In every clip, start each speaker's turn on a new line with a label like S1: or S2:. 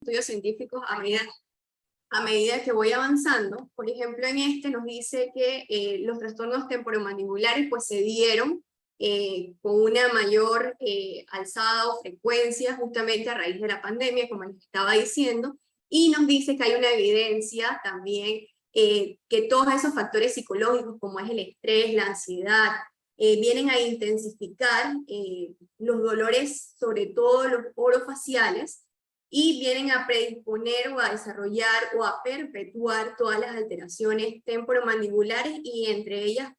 S1: estudios científicos a medida que voy avanzando. Por ejemplo, en este nos dice que los trastornos temporomandibulares pues se dieron con una mayor alzada o frecuencia justamente a raíz de la pandemia, como les estaba diciendo, y nos dice que hay una evidencia también que todos esos factores psicológicos como es el estrés, la ansiedad, vienen a intensificar los dolores, sobre todo los orofaciales, y vienen a predisponer o a desarrollar o a perpetuar todas las alteraciones temporomandibulares, y entre ellas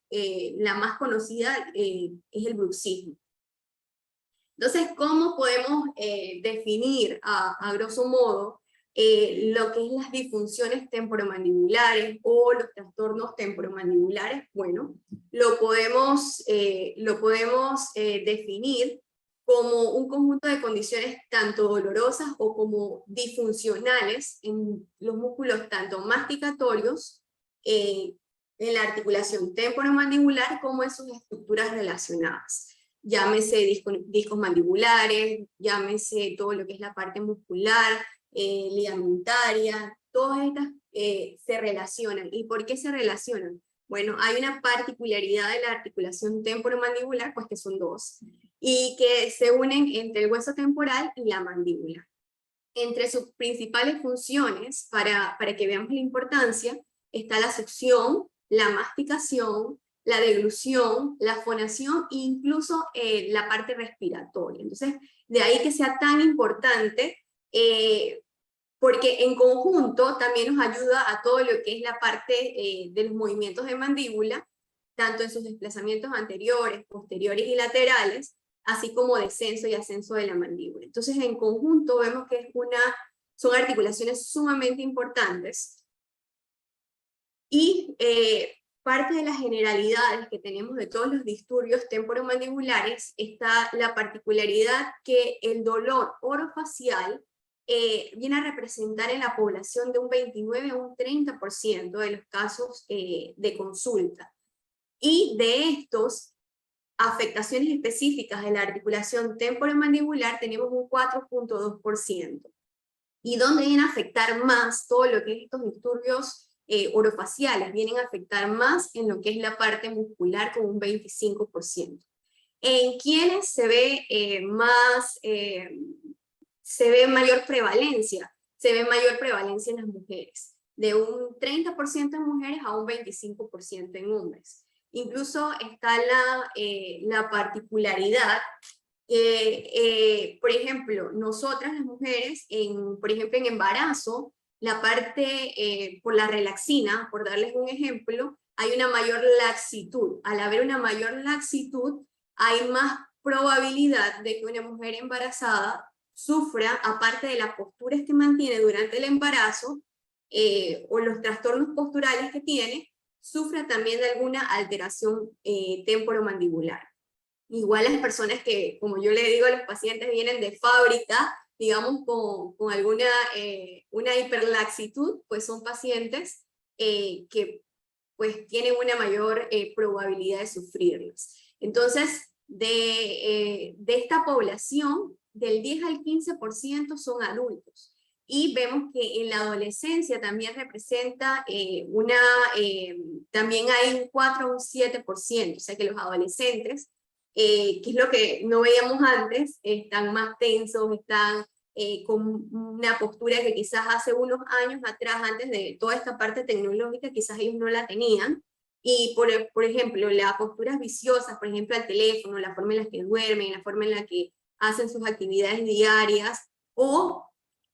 S1: la más conocida es el bruxismo. Entonces, ¿cómo podemos definir a grosso modo lo que es las disfunciones temporomandibulares o los trastornos temporomandibulares? Bueno, lo podemos definir como un conjunto de condiciones tanto dolorosas o como disfuncionales en los músculos tanto masticatorios, en la articulación temporomandibular, como en sus estructuras relacionadas. Llámese discos mandibulares, llámese todo lo que es la parte muscular, ligamentaria, todas estas se relacionan. ¿Y por qué se relacionan? Bueno, hay una particularidad de la articulación temporomandibular, pues que son dos, y que se unen entre el hueso temporal y la mandíbula. Entre sus principales funciones, para que veamos la importancia, está la succión, la masticación, la deglución, la fonación e incluso la parte respiratoria. Entonces, de ahí que sea tan importante, porque en conjunto también nos ayuda a todo lo que es la parte de los movimientos de mandíbula, tanto en sus desplazamientos anteriores, posteriores y laterales, así como descenso y ascenso de la mandíbula. Entonces, en conjunto vemos que son articulaciones sumamente importantes. Y parte de las generalidades que tenemos de todos los disturbios temporomandibulares está la particularidad que el dolor orofacial viene a representar en la población de un 29 a un 30% de los casos de consulta. Y de estos, afectaciones específicas de la articulación temporomandibular tenemos un 4.2%. Y donde vienen a afectar más todo lo que es estos disturbios orofaciales, vienen a afectar más en lo que es la parte muscular con un 25%. En quienes se ve mayor prevalencia, se ve mayor prevalencia en las mujeres, de un 30% en mujeres a un 25% en hombres. Incluso está la particularidad que, por ejemplo, nosotras las mujeres, por ejemplo en embarazo, la parte por la relaxina, por darles un ejemplo, hay una mayor laxitud. Al haber una mayor laxitud, hay más probabilidad de que una mujer embarazada sufra, aparte de las posturas que mantiene durante el embarazo, o los trastornos posturales que tiene, sufra también de alguna alteración temporomandibular. Igual las personas que, como yo le digo a los pacientes, vienen de fábrica, digamos, con alguna una hiperlaxitud, pues son pacientes que pues tienen una mayor probabilidad de sufrirlos. Entonces, de esta población, del 10 al 15% son adultos. Y vemos que en la adolescencia también representa también hay un 4 o un 7%, o sea que los adolescentes, que es lo que no veíamos antes, están más tensos, están con una postura que quizás hace unos años atrás, antes de toda esta parte tecnológica, quizás ellos no la tenían. Y por ejemplo, las posturas viciosas, por ejemplo al teléfono, la forma en la que duermen, la forma en la que hacen sus actividades diarias, o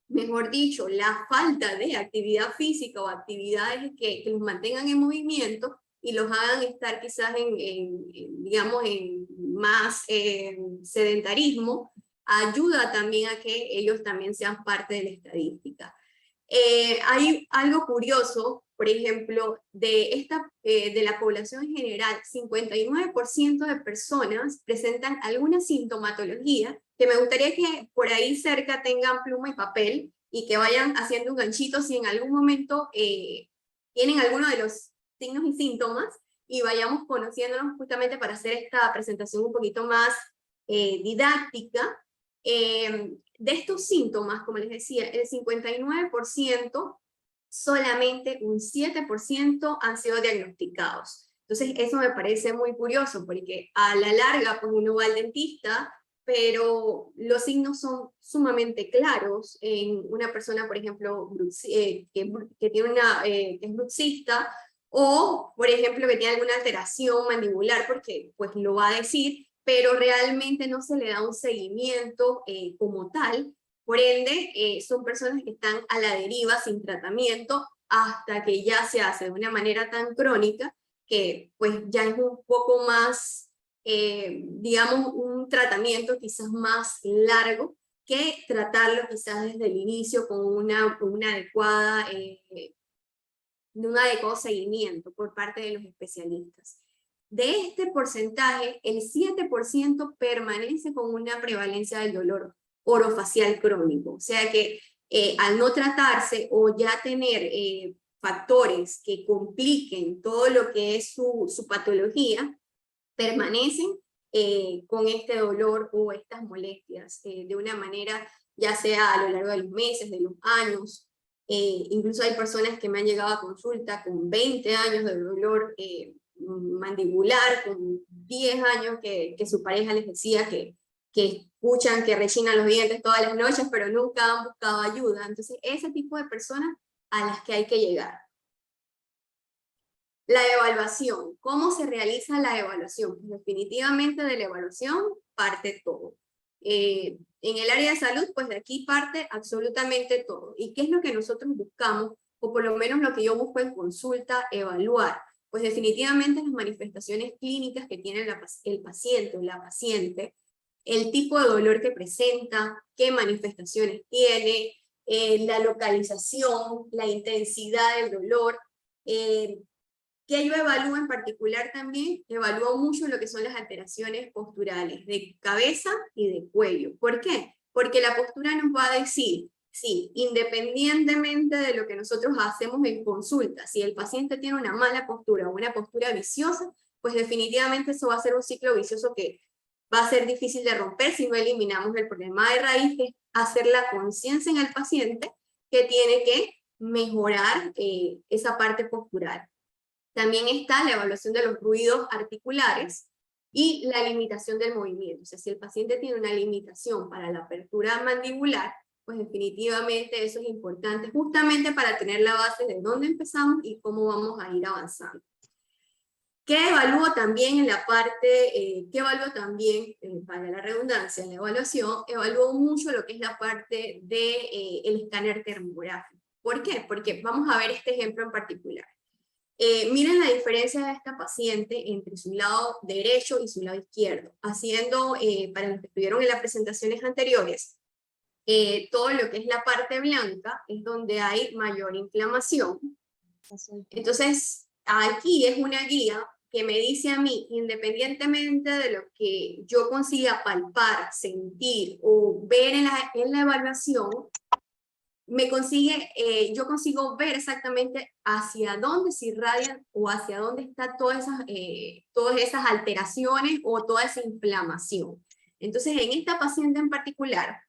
S1: mejor dicho, la falta de actividad física o actividades que los mantengan en movimiento y los hagan estar quizás digamos, en más sedentarismo, ayuda también a que ellos también sean parte de la estadística. Hay algo curioso, por ejemplo, de la población en general, 59% de personas presentan alguna sintomatología, que me gustaría que por ahí cerca tengan pluma y papel y que vayan haciendo un ganchito si en algún momento tienen alguno de los signos y síntomas, y vayamos conociéndonos justamente para hacer esta presentación un poquito más didáctica. de estos síntomas, como les decía, el 59%, solamente un 7% han sido diagnosticados. Entonces, eso me parece muy curioso, porque a la larga, pues uno va al dentista, pero los signos son sumamente claros en una persona, por ejemplo, que tiene que es bruxista, o, por ejemplo, que tiene alguna alteración mandibular, porque pues lo va a decir, pero realmente no se le da un seguimiento como tal. Por ende, son personas que están a la deriva sin tratamiento hasta que ya se hace de una manera tan crónica que pues ya es un poco más, digamos, un tratamiento quizás más largo que tratarlo quizás desde el inicio con una adecuada, un adecuado seguimiento por parte de los especialistas. De este porcentaje, el 7% permanece con una prevalencia del dolor orofacial crónico. O sea que al no tratarse o ya tener factores que compliquen todo lo que es su patología, permanecen con este dolor o estas molestias de una manera, ya sea a lo largo de los meses, de los años. Incluso hay personas que me han llegado a consulta con 20 años de dolor mandibular, con 10 años que su pareja les decía que escuchan que rechinan los dientes todas las noches, pero nunca han buscado ayuda. Entonces, ese tipo de personas a las que hay que llegar. La evaluación. ¿Cómo se realiza la evaluación? Pues definitivamente de la evaluación parte todo. En el área de salud, pues de aquí parte absolutamente todo. ¿Y qué es lo que nosotros buscamos? O por lo menos lo que yo busco en consulta, evaluar. Pues definitivamente las manifestaciones clínicas que tiene el paciente o la paciente, el tipo de dolor que presenta, qué manifestaciones tiene, la localización, la intensidad del dolor, que yo evalúo en particular también, evalúo mucho lo que son las alteraciones posturales de cabeza y de cuello. ¿Por qué? Porque la postura nos va a decir, sí, independientemente de lo que nosotros hacemos en consulta, si el paciente tiene una mala postura o una postura viciosa, pues definitivamente eso va a ser un ciclo vicioso que va a ser difícil de romper si no eliminamos el problema de raíz, que es hacer la conciencia en el paciente que tiene que mejorar esa parte postural. También está la evaluación de los ruidos articulares y la limitación del movimiento. O sea, si el paciente tiene una limitación para la apertura mandibular, pues definitivamente eso es importante justamente para tener la base de dónde empezamos y cómo vamos a ir avanzando. ¿Qué evalúo también en la parte, qué evalúo también, para la redundancia, en la evaluación? Evalúo mucho lo que es la parte de el escáner termográfico. ¿Por qué? Porque vamos a ver este ejemplo en particular. Miren la diferencia de esta paciente entre su lado derecho y su lado izquierdo, haciendo, para los que estuvieron en las presentaciones anteriores, todo lo que es la parte blanca es donde hay mayor inflamación. Entonces, aquí es una guía que me dice a mí, independientemente de lo que yo consiga palpar, sentir o ver en la evaluación, yo consigo ver exactamente hacia dónde se irradian o hacia dónde están todas esas alteraciones o toda esa inflamación. Entonces, en esta paciente en particular,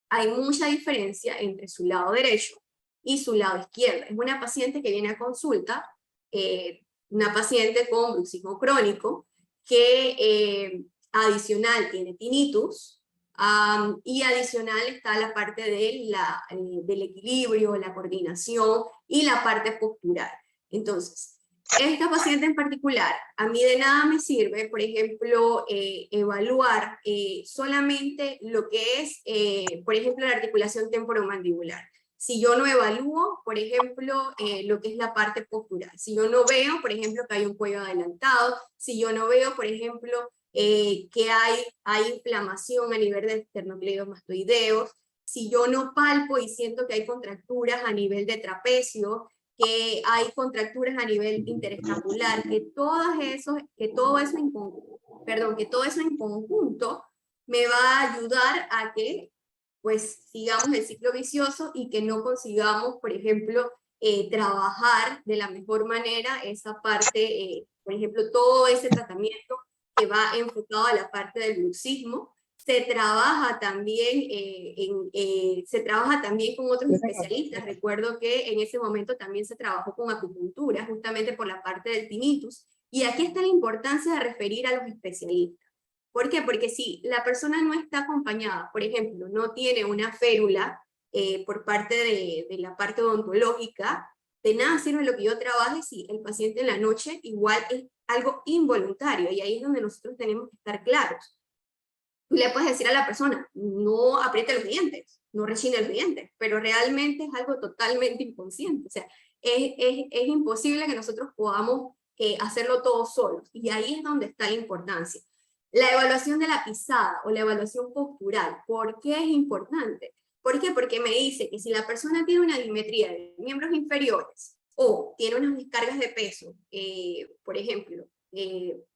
S1: hay mucha diferencia entre su lado derecho y su lado izquierdo. Es una paciente que viene a consulta, una paciente con bruxismo crónico, que adicional tiene tinnitus, y adicional está la parte del equilibrio, la coordinación y la parte postural. Entonces, esta paciente en particular, a mí de nada me sirve, por ejemplo, evaluar solamente lo que es, por ejemplo, la articulación temporomandibular. Si yo no evalúo, por ejemplo, lo que es la parte postural. Si yo no veo, por ejemplo, que hay un cuello adelantado. Si yo no veo, por ejemplo, que hay inflamación a nivel de esternocleidos mastoideos. Si yo no palpo y siento que hay contracturas a nivel de trapecio, que hay contracturas a nivel interescapular, que todo eso en conjunto me va a ayudar a que pues sigamos el ciclo vicioso y que no consigamos, por ejemplo, trabajar de la mejor manera esa parte, por ejemplo, todo ese tratamiento que va enfocado a la parte del bruxismo, se trabaja también, se trabaja también con otros especialistas. Recuerdo que en ese momento también se trabajó con acupuntura, justamente por la parte del tinnitus, y aquí está la importancia de referir a los especialistas. ¿Por qué? Porque si la persona no está acompañada, por ejemplo, no tiene una férula por parte de la parte odontológica, de nada sirve lo que yo trabaje si el paciente en la noche igual es algo involuntario, y ahí es donde nosotros tenemos que estar claros. Tú le puedes decir a la persona, no apriete los dientes, no rechine los dientes, pero realmente es algo totalmente inconsciente. O sea, es imposible que nosotros podamos hacerlo todos solos, y ahí es donde está la importancia. La evaluación de la pisada o la evaluación postural, ¿por qué es importante? ¿Por qué? Porque me dice que si la persona tiene una dismetría de miembros inferiores o tiene unas descargas de peso, por ejemplo,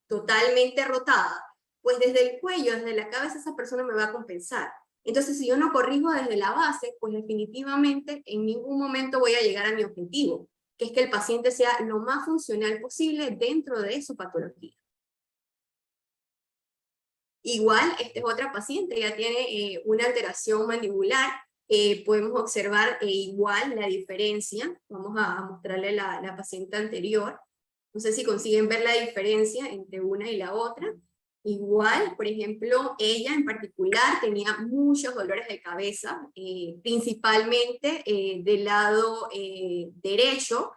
S1: totalmente rotada, pues desde el cuello, desde la cabeza, esa persona me va a compensar. Entonces, si yo no corrijo desde la base, pues definitivamente en ningún momento voy a llegar a mi objetivo, que es que el paciente sea lo más funcional posible dentro de su patología. Igual, esta es otra paciente, ella tiene una alteración mandibular, podemos observar igual la diferencia. Vamos a mostrarle la paciente anterior. No sé si consiguen ver la diferencia entre una y la otra. Igual, por ejemplo, ella en particular tenía muchos dolores de cabeza, principalmente del lado derecho,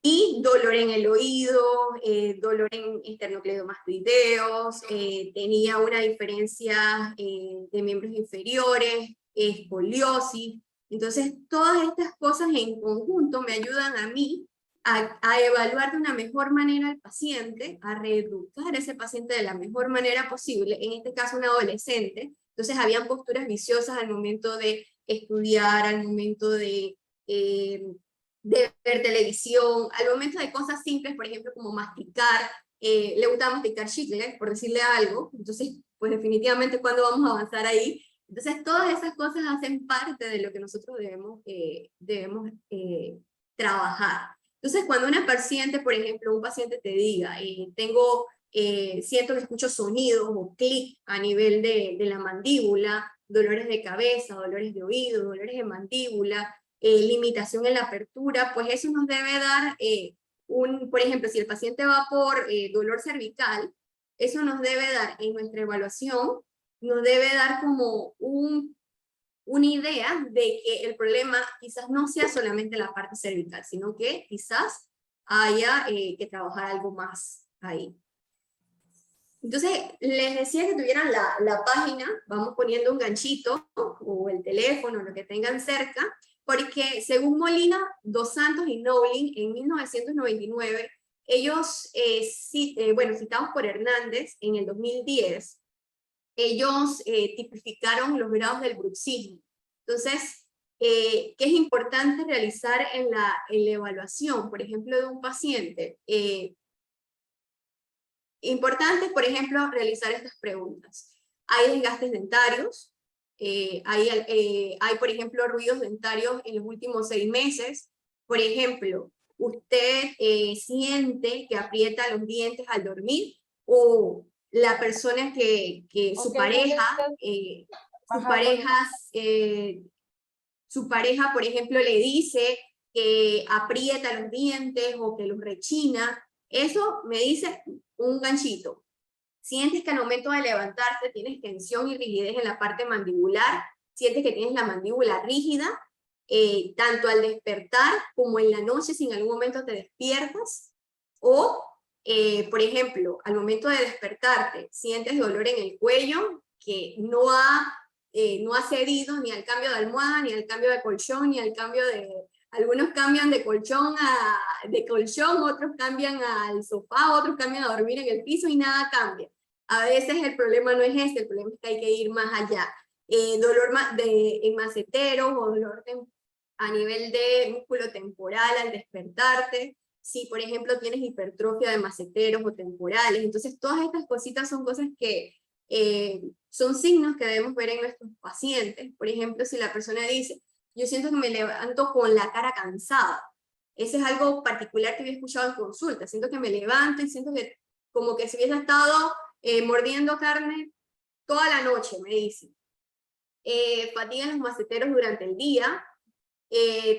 S1: y dolor en el oído, dolor en esternocleidomastoideos, tenía una diferencia de miembros inferiores, escoliosis. Entonces, todas estas cosas en conjunto me ayudan a mí a evaluar de una mejor manera al paciente, a reeducar a ese paciente de la mejor manera posible, en este caso un adolescente. Entonces, habían posturas viciosas al momento de estudiar, al momento de ver televisión, al momento de cosas simples, por ejemplo, como masticar, le gustaba masticar chicle, por decirle algo. Entonces, pues definitivamente, ¿cuándo vamos a avanzar ahí? Entonces, todas esas cosas hacen parte de lo que nosotros debemos trabajar. Entonces, cuando una paciente, por ejemplo, un paciente te diga, siento que escucho sonidos o clic a nivel de la mandíbula, dolores de cabeza, dolores de oído, dolores de mandíbula, limitación en la apertura, pues eso nos debe dar por ejemplo, si el paciente va por dolor cervical, eso nos debe dar en nuestra evaluación, nos debe dar como una idea de que el problema quizás no sea solamente la parte cervical, sino que quizás haya que trabajar algo más ahí. Entonces, les decía que tuvieran la página, vamos poniendo un ganchito, o el teléfono, lo que tengan cerca, porque según Molina, Dos Santos y Knowling, en 1999, ellos, citados por Hernández, en el 2010, ellos tipificaron los grados del bruxismo. Entonces, ¿qué es importante realizar en la evaluación, por ejemplo, de un paciente? Importante, por ejemplo, realizar estas preguntas. ¿Hay desgastes dentarios? ¿Hay, por ejemplo, ruidos dentarios en los últimos 6 meses? Por ejemplo, ¿usted siente que aprieta los dientes al dormir? ¿O la persona su pareja, por ejemplo, le dice que aprieta los dientes o que los rechina? Eso me dice un ganchito. Sientes que al momento de levantarte tienes tensión y rigidez en la parte mandibular, sientes que tienes la mandíbula rígida, tanto al despertar como en la noche, si en algún momento te despiertas, o, por ejemplo, al momento de despertarte, sientes dolor en el cuello, que no ha cedido ni al cambio de almohada, ni al cambio de colchón, ni al cambio de... Algunos cambian de colchón, otros cambian al sofá, otros cambian a dormir en el piso y nada cambia. A veces el problema no es el problema es que hay que ir más allá. Dolor en maceteros o dolor a nivel de músculo temporal al despertarte. Si, por ejemplo, tienes hipertrofia de maceteros o temporales. Entonces, todas estas cositas son cosas que son signos que debemos ver en nuestros pacientes. Por ejemplo, si la persona dice, yo siento que me levanto con la cara cansada. Ese es algo particular que había escuchado en consulta. Siento que me levanto y siento que como que si hubiese estado mordiendo carne toda la noche, me dicen. Fatiga en los maceteros durante el día.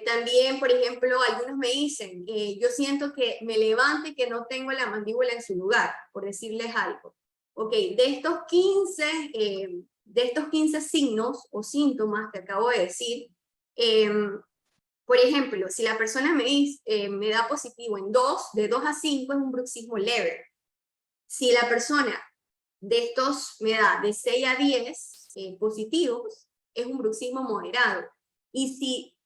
S1: También, por ejemplo, algunos me dicen, yo siento que me levanto y que no tengo la mandíbula en su lugar, por decirles algo. Ok, de estos 15 signos o síntomas que acabo de decir, por ejemplo, si la persona me da positivo en 2, de 2 a 5 es un bruxismo leve. Si la persona de estos me da de 6 a 10 positivos, es un bruxismo moderado. Y si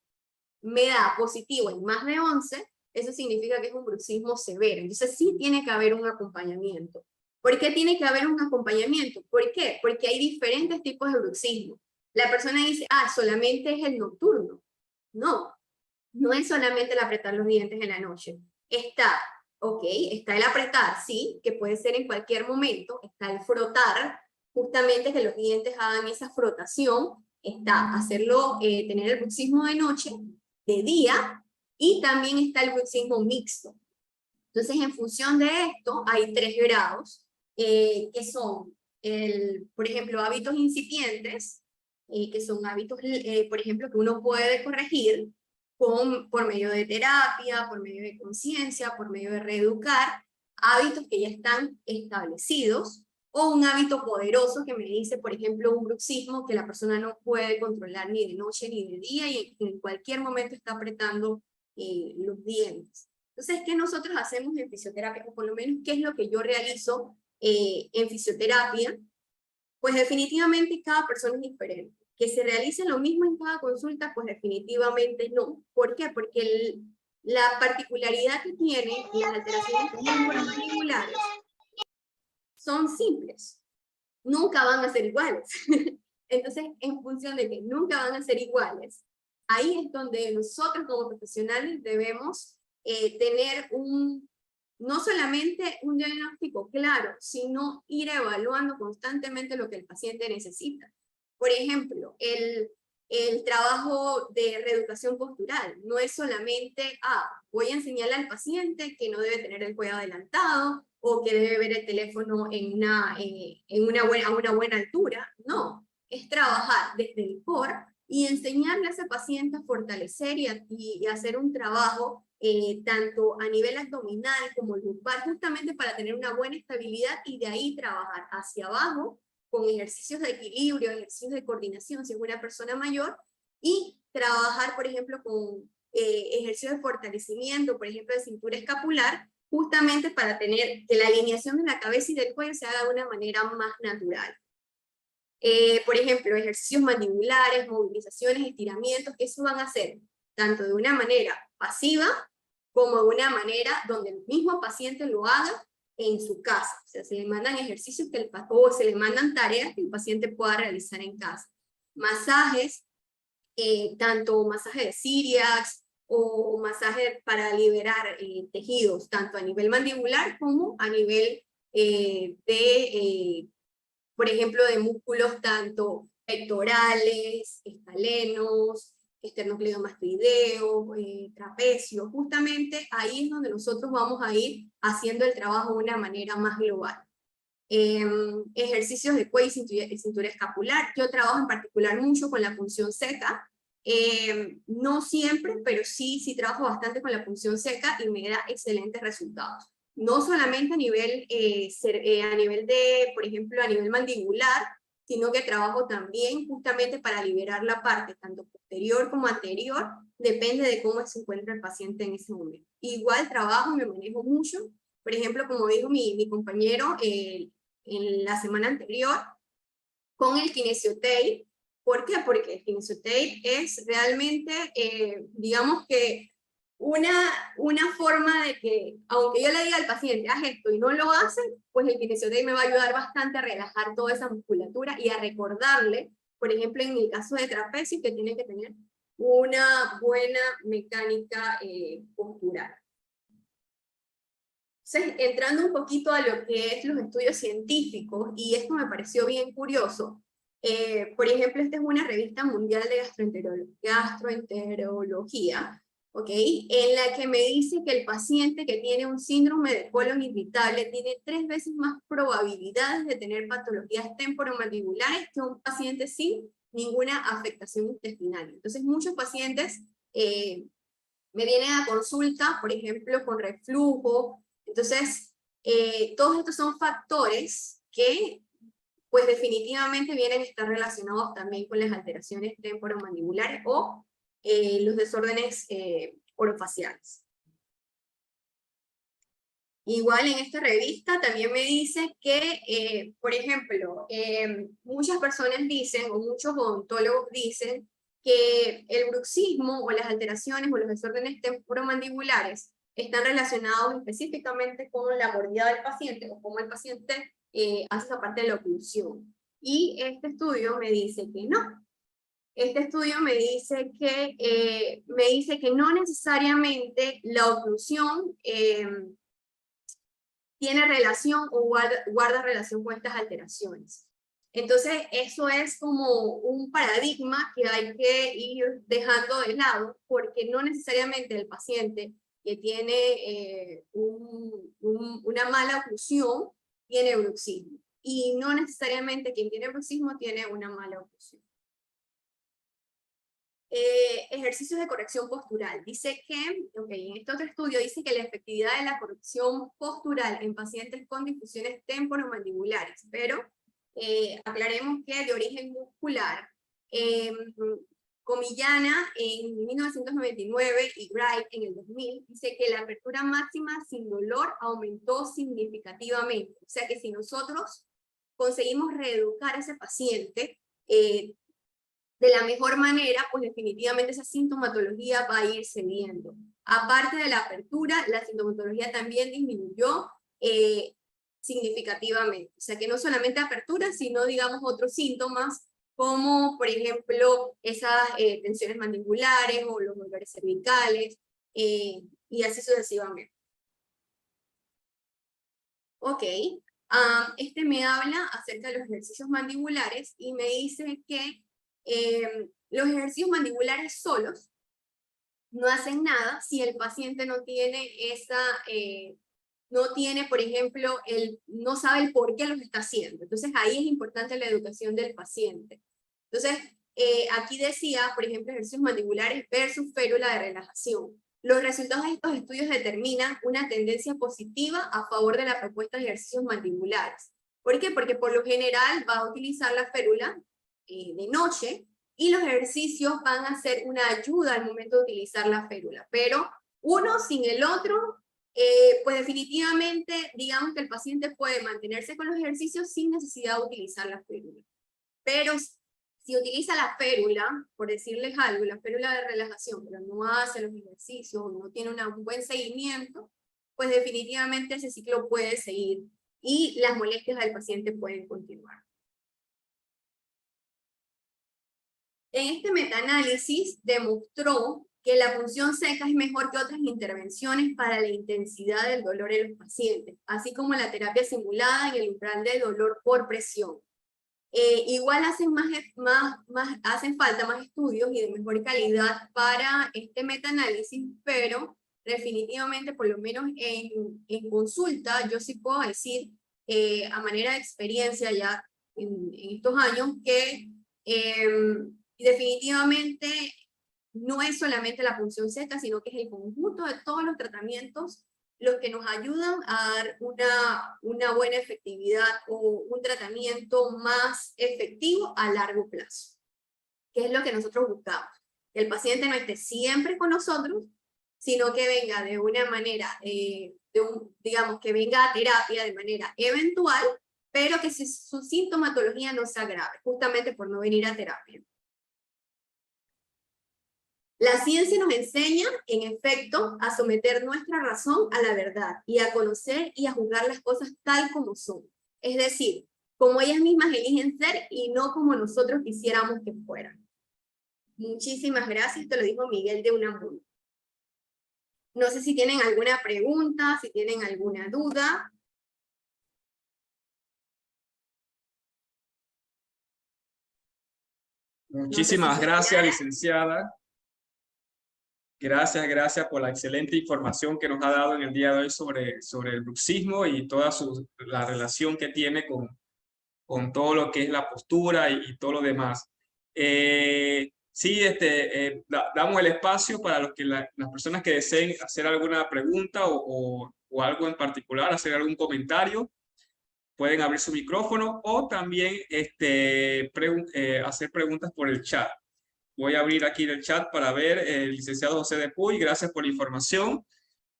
S1: me da positivo en más de 11, eso significa que es un bruxismo severo. Entonces sí tiene que haber un acompañamiento. ¿Por qué tiene que haber un acompañamiento? ¿Por qué? Porque hay diferentes tipos de bruxismo. La persona dice, solamente es el nocturno. No, no es solamente el apretar los dientes en la noche. Está el apretar, sí, que puede ser en cualquier momento. Está el frotar, justamente que los dientes hagan esa frotación. Está hacerlo, tener el bruxismo de noche, de día, y también está el bruxismo mixto. Entonces, en función de esto, hay 3 grados, que son, por ejemplo, hábitos incipientes, que son hábitos, por ejemplo, que uno puede corregir por medio de terapia, por medio de conciencia, por medio de reeducar, hábitos que ya están establecidos, o un hábito poderoso que me dice, por ejemplo, un bruxismo que la persona no puede controlar ni de noche ni de día y en cualquier momento está apretando los dientes. Entonces, ¿qué nosotros hacemos en fisioterapia? O por lo menos, ¿qué es lo que yo realizo en fisioterapia? Pues definitivamente cada persona es diferente. ¿Que se realice lo mismo en cada consulta? Pues definitivamente no. ¿Por qué? Porque la particularidad que tienen las alteraciones mandibular son simples. Nunca van a ser iguales. Entonces, en función de que nunca van a ser iguales, ahí es donde nosotros como profesionales debemos tener no solamente un diagnóstico claro, sino ir evaluando constantemente lo que el paciente necesita. Por ejemplo, el trabajo de reeducación postural no es solamente, voy a enseñarle al paciente que no debe tener el cuello adelantado, o que debe ver el teléfono a una buena altura. No, es trabajar desde el core y enseñarle a ese paciente a fortalecer y hacer un trabajo tanto a nivel abdominal como lumbar, justamente para tener una buena estabilidad y de ahí trabajar hacia abajo con ejercicios de equilibrio, ejercicios de coordinación si es una persona mayor, y trabajar, por ejemplo, con ejercicios de fortalecimiento, por ejemplo, de cintura escapular, justamente para tener que la alineación de la cabeza y del cuello se haga de una manera más natural. Por ejemplo, ejercicios mandibulares, movilizaciones, estiramientos, que eso van a hacer tanto de una manera pasiva como de una manera donde el mismo paciente lo haga en su casa. O sea, se le mandan ejercicios o se le mandan tareas que el paciente pueda realizar en casa. Masajes, tanto masaje de ciliax o masaje para liberar tejidos, tanto a nivel mandibular como a nivel por ejemplo, de músculos tanto pectorales, escalenos, esternocleidomastoideo, trapecio. Justamente ahí es donde nosotros vamos a ir haciendo el trabajo de una manera más global. Ejercicios de cuello y cintura escapular. Yo trabajo en particular mucho con la punción seca. No siempre, pero sí trabajo bastante con la punción seca y me da excelentes resultados. No solamente a nivel de, por ejemplo, a nivel mandibular, sino que trabajo también justamente para liberar la parte, tanto posterior como anterior, depende de cómo se encuentra el paciente en ese momento. Igual trabajo, me manejo mucho, por ejemplo, como dijo mi compañero en la semana anterior, con el kinesiotape. ¿Por qué? Porque el kinesiotape es realmente, digamos que una forma de que, aunque yo le diga al paciente, haz esto y no lo hace, pues el kinesiotape me va a ayudar bastante a relajar toda esa musculatura y a recordarle, por ejemplo, en el caso de trapecio, que tiene que tener una buena mecánica postural. Entonces, entrando un poquito a lo que es los estudios científicos, y esto me pareció bien curioso, por ejemplo, esta es una revista mundial de gastroenterología, ¿ok? En la que me dice que el paciente que tiene un síndrome de colon irritable tiene 3 veces más probabilidades de tener patologías temporomandibulares que un paciente sin ninguna afectación intestinal. Entonces, muchos pacientes me vienen a consulta, por ejemplo, con reflujo. Entonces, todos estos son factores que pues definitivamente vienen a estar relacionados también con las alteraciones temporomandibulares o los desórdenes orofaciales. Igual en esta revista también me dice que, por ejemplo, muchas personas dicen, o muchos odontólogos dicen, que el bruxismo o las alteraciones o los desórdenes temporomandibulares están relacionados específicamente con la mordida del paciente o cómo el paciente hace esa parte de la oclusión. Y este estudio me dice que no. Este estudio me dice que no necesariamente la oclusión tiene relación o guarda relación con estas alteraciones. Entonces, eso es como un paradigma que hay que ir dejando de lado, porque no necesariamente el paciente que tiene una mala oclusión tiene bruxismo, y no necesariamente quien tiene bruxismo tiene una mala oclusión. Ejercicios de corrección postural. Dice que, en este otro estudio dice que la efectividad de la corrección postural en pacientes con difusiones temporomandibulares, pero aclaremos que de origen muscular, Comillana en 1999 y Wright en el 2000, dice que la apertura máxima sin dolor aumentó significativamente. O sea que si nosotros conseguimos reeducar a ese paciente, de la mejor manera, pues definitivamente esa sintomatología va a ir cediendo. Aparte de la apertura, la sintomatología también disminuyó significativamente. O sea que no solamente apertura, sino digamos otros síntomas, como por ejemplo esas tensiones mandibulares o los dolores cervicales, y así sucesivamente. Ok, este me habla acerca de los ejercicios mandibulares y me dice que los ejercicios mandibulares solos no hacen nada si el paciente no tiene por ejemplo, no sabe el por qué los está haciendo. Entonces ahí es importante la educación del paciente. Entonces, aquí decía, por ejemplo, ejercicios mandibulares versus férula de relajación. Los resultados de estos estudios determinan una tendencia positiva a favor de la propuesta de ejercicios mandibulares. ¿Por qué? Porque por lo general va a utilizar la férula de noche, y los ejercicios van a ser una ayuda al momento de utilizar la férula. Pero uno sin el otro, pues definitivamente, digamos que el paciente puede mantenerse con los ejercicios sin necesidad de utilizar la férula. Pero si utiliza la férula, por decirles algo, la férula de relajación, pero no hace los ejercicios, no tiene un buen seguimiento, pues definitivamente ese ciclo puede seguir y las molestias del paciente pueden continuar. En este metaanálisis demostró que la punción seca es mejor que otras intervenciones para la intensidad del dolor en los pacientes, así como la terapia simulada en el umbral de dolor por presión. Igual hacen falta más estudios y de mejor calidad para este metaanálisis, pero definitivamente, por lo menos en consulta, yo sí puedo decir, a manera de experiencia ya en estos años, que definitivamente no es solamente la punción seca, sino que es el conjunto de todos los tratamientos los que nos ayudan a dar una buena efectividad o un tratamiento más efectivo a largo plazo, que es lo que nosotros buscamos. Que el paciente no esté siempre con nosotros, sino que venga de una manera, digamos, que venga a terapia de manera eventual, pero que su sintomatología no se agrave, justamente por no venir a terapia. La ciencia nos enseña, en efecto, a someter nuestra razón a la verdad y a conocer y a juzgar las cosas tal como son. Es decir, como ellas mismas eligen ser y no como nosotros quisiéramos que fueran. Muchísimas gracias, te lo dijo Miguel de Unamuno. No sé si tienen alguna pregunta, si tienen alguna duda.
S2: Muchísimas gracias, licenciada. Gracias por la excelente información que nos ha dado en el día de hoy sobre el bruxismo y toda la relación que tiene con todo lo que es la postura y todo lo demás. Sí, damos el espacio para las personas que deseen hacer alguna pregunta o algo en particular, hacer algún comentario. Pueden abrir su micrófono o también hacer preguntas por el chat. Voy a abrir aquí el chat para ver el licenciado José de Puy. Gracias por la información.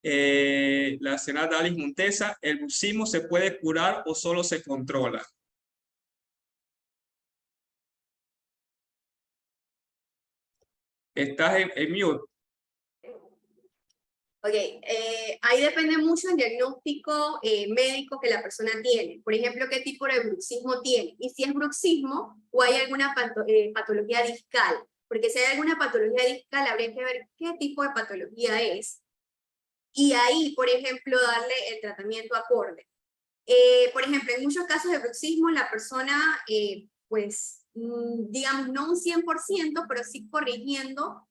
S2: La senadora Alice Montesa, ¿el bruxismo se puede curar o solo se controla? Estás en mute.
S1: Ok, ahí depende mucho del diagnóstico médico que la persona tiene. Por ejemplo, qué tipo de bruxismo tiene. Y si es bruxismo o hay alguna patología discal. Porque si hay alguna patología discal, habría que ver qué tipo de patología es. Y ahí, por ejemplo, darle el tratamiento acorde. Por ejemplo, en muchos casos de bruxismo, la persona, pues, digamos, no un 100%, pero sí corrigiendo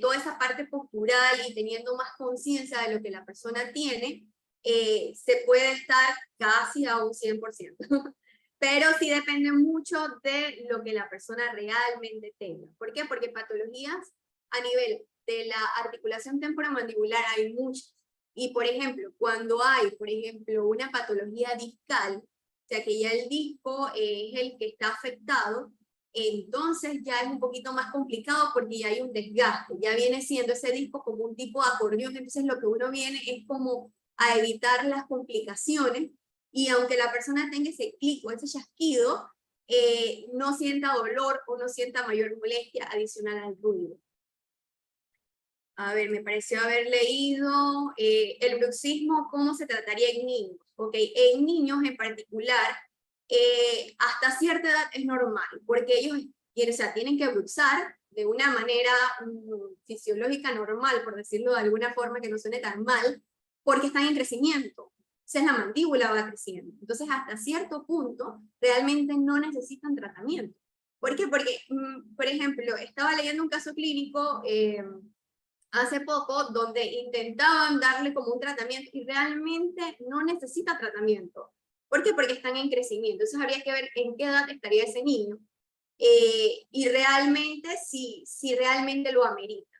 S1: toda esa parte postural y teniendo más conciencia de lo que la persona tiene, se puede estar casi a un 100%. Pero sí depende mucho de lo que la persona realmente tenga. ¿Por qué? Porque patologías a nivel de la articulación temporomandibular hay muchas. Y, por ejemplo, cuando hay, por ejemplo, una patología discal, o sea que ya el disco es el que está afectado, entonces ya es un poquito más complicado porque ya hay un desgaste, ya viene siendo ese disco como un tipo de acordeón, entonces lo que uno viene es como a evitar las complicaciones, y aunque la persona tenga ese clic o ese chasquido, no sienta dolor o no sienta mayor molestia adicional al ruido. A ver, me pareció haber leído el bruxismo, ¿cómo se trataría en niños? Ok, en niños en particular, hasta cierta edad es normal, porque ellos o sea, tienen que bruxar de una manera fisiológica normal, por decirlo de alguna forma que no suene tan mal, porque están en crecimiento. Entonces la mandíbula va creciendo. Entonces hasta cierto punto realmente no necesitan tratamiento. ¿Por qué? Porque, por ejemplo, estaba leyendo un caso clínico hace poco donde intentaban darle como un tratamiento y realmente no necesita tratamiento. ¿Por qué? Porque están en crecimiento. Entonces habría que ver en qué edad estaría ese niño y realmente si realmente lo amerita.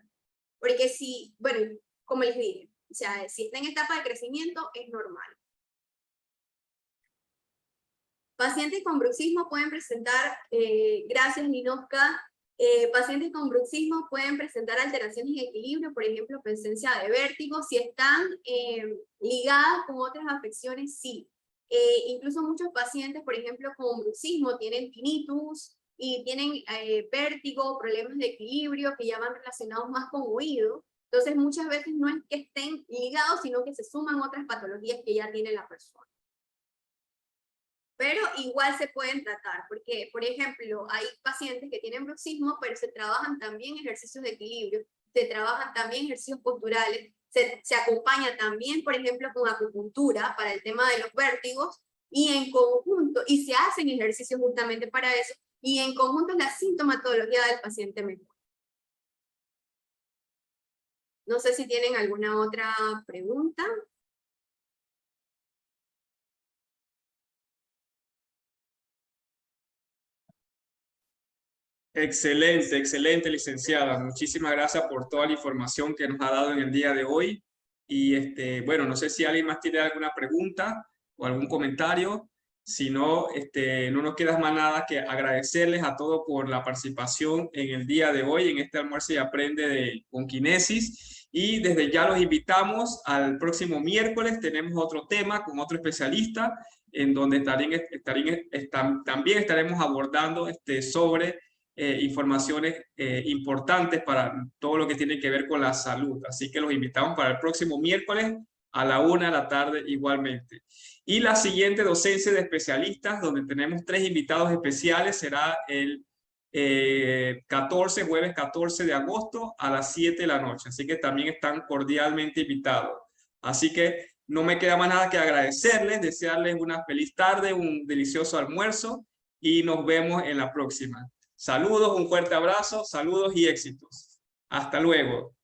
S1: Porque si, bueno, como les dije, o sea, si está en etapa de crecimiento es normal. Pacientes con bruxismo pueden presentar, gracias Ninoska, pacientes con bruxismo pueden presentar alteraciones en equilibrio, por ejemplo, presencia de vértigo. Si están ligadas con otras afecciones, sí. Incluso muchos pacientes, por ejemplo, con bruxismo tienen tinnitus y tienen vértigo, problemas de equilibrio que ya van relacionados más con oído. Entonces, muchas veces no es que estén ligados, sino que se suman otras patologías que ya tiene la persona. Pero igual se pueden tratar, porque, por ejemplo, hay pacientes que tienen bruxismo, pero se trabajan también ejercicios de equilibrio, se trabajan también ejercicios posturales, se acompaña también, por ejemplo, con acupuntura para el tema de los vértigos, y en conjunto, y se hacen ejercicios justamente para eso, y en conjunto la sintomatología del paciente mejora. No sé si tienen alguna otra pregunta.
S2: Excelente, licenciada. Muchísimas gracias por toda la información que nos ha dado en el día de hoy. Y bueno, no sé si alguien más tiene alguna pregunta o algún comentario. Si no, no nos queda más nada que agradecerles a todos por la participación en el día de hoy, en este almuerzo y aprende con Kinesis. Y desde ya los invitamos al próximo miércoles. Tenemos otro tema con otro especialista, en donde también estaremos abordando sobre informaciones importantes para todo lo que tiene que ver con la salud. Así que los invitamos para el próximo miércoles a la 1 de la tarde igualmente. Y la siguiente docencia de especialistas, donde tenemos 3 invitados especiales, será el jueves 14 de agosto a las 7 de la noche. Así que también están cordialmente invitados. Así que no me queda más nada que agradecerles, desearles una feliz tarde, un delicioso almuerzo y nos vemos en la próxima. Saludos, un fuerte abrazo, saludos y éxitos. Hasta luego.